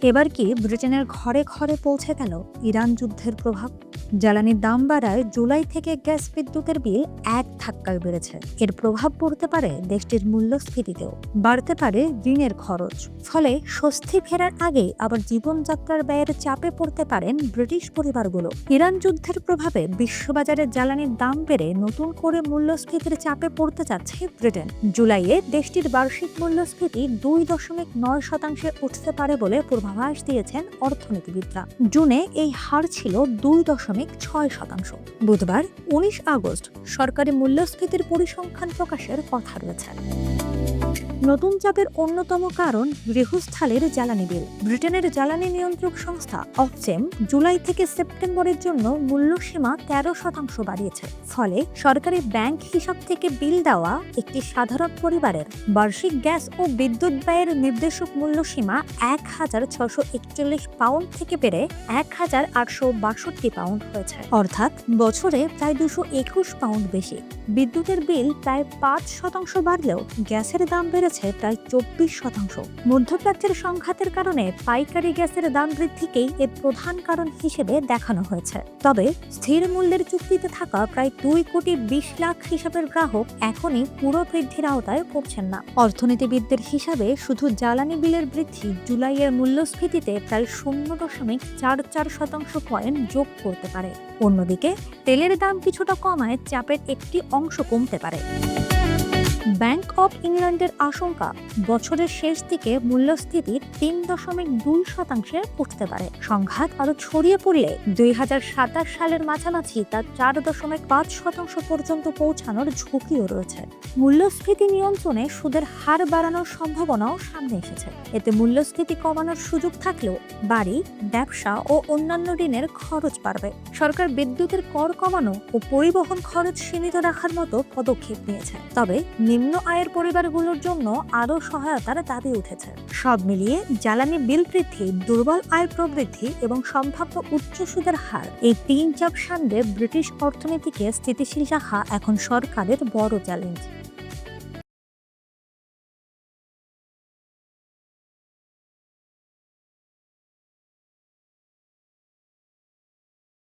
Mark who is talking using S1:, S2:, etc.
S1: এবার কি ব্রিটেনের ঘরে ঘরে পৌঁছে গেল ইরান যুদ্ধের প্রভাব? জ্বালানির দাম বাড়ায় জুলাই থেকে গ্যাস বিদ্যুতের বিল এক ধাক্কায় বেড়েছে। এর প্রভাব পড়তে পারে দেশটির মূল্যস্ফীতিতেও, বাড়তে পারে ঋণের খরচ। ফলে স্বস্তি ফেরার আগে আবার জীবনযাত্রার ব্যয়ের চাপে পড়তে পারেন ব্রিটিশ পরিবারগুলো। ইরান যুদ্ধের প্রভাবে বিশ্ববাজারে জ্বালানির দাম বেড়ে নতুন করে মূল্যস্ফীতির চাপে পড়তে যাচ্ছে ব্রিটেন। জুলাইয়ে দেশটির বার্ষিক মূল্যস্ফীতি 2.9% উঠতে পারে বলে পূর্বাভাস দিয়েছেন অর্থনীতিবিদরা। জুনে এই হার ছিল 2.6%। বুধবার 19 আগস্ট সরকারি মূল্যস্ফীতির পরিসংখ্যান প্রকাশের কথা রয়েছে। নতুন চাপের অন্যতম কারণ গৃহস্থালির জ্বালানি বিল। ব্রিটেনের জ্বালানি নিয়ন্ত্রক সংস্থা অকসেম জুলাই থেকে সেপ্টেম্বরের জন্য মূল্যসীমা 13% বাড়িয়েছে। ফলে সরকারি ব্যাংক হিসাব থেকে বিল দেওয়া একটি সাধারণ পরিবারের বার্ষিক গ্যাস ও বিদ্যুৎ ব্যয়ের নির্দেশক মূল্যসীমা 1,641 পাউন্ড থেকে বেড়ে 1,862 পাউন্ড হয়েছে, অর্থাৎ বছরে প্রায় 221 পাউন্ড বেশি। বিদ্যুতের বিল প্রায় 5% বাড়লেও গ্যাসের দাম বেড়েছে প্রায় 24%। মধ্যপ্রাচ্যের সংঘাতের কারণে পাইকারি গ্যাসের দাম বৃদ্ধিকেই এর প্রধান কারণ হিসেবে দেখানো হয়েছে। তবে স্থির মূল্যের চুক্তিতে থাকা প্রায় 2,20,00,000 হিসাবের গ্রাহক এখনই পুরো বৃদ্ধির আওতায় পড়ছেন না। অর্থনীতিবিদদের হিসাবে শুধু জ্বালানি বিলের বৃদ্ধি জুলাইয়ের মূল্যস্ফীতিতে প্রায় 0.44% পয়েন্ট যোগ করতে পারে। অন্যদিকে তেলের দাম কিছুটা কমায় চাপের একটি অংশ কমতে পারে। ব্যাংক অব ইংল্যান্ডের আশঙ্কা, বছরের শেষ দিকে মূল্যস্ফীতি 3.2% উঠতে পারে। সংঘাত আরো ছড়িয়ে পড়লে 2027 সালের মাঝামাঝি তা 4.5% পর্যন্ত পৌঁছানোর ঝুঁকিও রয়েছে। মূল্যস্ফীতি নিয়ন্ত্রণে সুদের হার বাড়ানোর সম্ভাবনাও সামনে এসেছে। এতে মূল্যস্ফীতি কমানোর সুযোগ থাকলেও বাড়ি, ব্যবসা ও অন্যান্য ঋণের খরচ বাড়বে। সরকার বিদ্যুতের কর কমানো ও পরিবহন খরচ সীমিত রাখার মতো পদক্ষেপ নিয়েছে। তবে নিম্ন আয়ের পরিবারগুলোর জন্য আরও সহায়তার দাবি উঠেছে। সব মিলিয়ে জ্বালানি বিল বৃদ্ধি, দুর্বল আয় প্রবৃদ্ধি এবং সম্ভাব্য উচ্চ সুদের হার, এই 3 চাপ সামলে ব্রিটিশ অর্থনীতিকে স্থিতিশীল রাখা এখন সরকারের বড় চ্যালেঞ্জ।